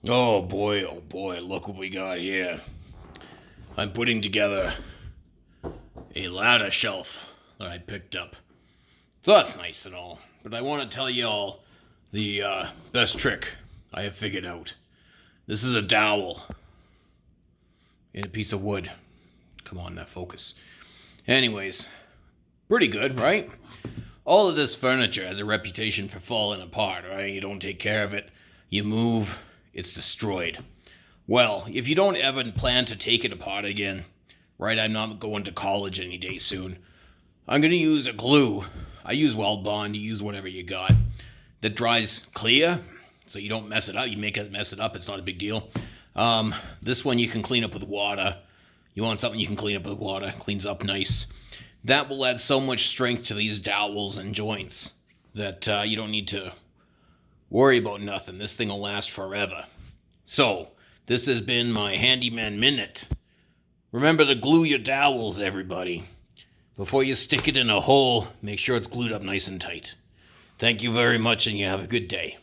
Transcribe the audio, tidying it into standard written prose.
Oh boy, look what we got here. I'm putting together a ladder shelf that I picked up. So that's nice and all, but I want to tell you all the best trick I have figured out. This is a dowel in a piece of wood. Come on, now focus. Anyways, pretty good, right? All of this furniture has a reputation for falling apart, right? You don't take care of it, you move, it's destroyed. Well, if you don't ever plan to take it apart again, right? I'm not going to college any day soon. I'm going to use a glue. I use Weld Bond, you use whatever you got, that dries clear, so you don't mess it up. You make it mess it up, it's not a big deal. This one you can clean up with water. You want something you can clean up with water, cleans up nice. That will add so much strength to these dowels and joints that you don't need to worry about nothing. This thing will last forever. So, this has been my Handyman Minute. Remember to glue your dowels, everybody. Before you stick it in a hole, make sure it's glued up nice and tight. Thank you very much, and you have a good day.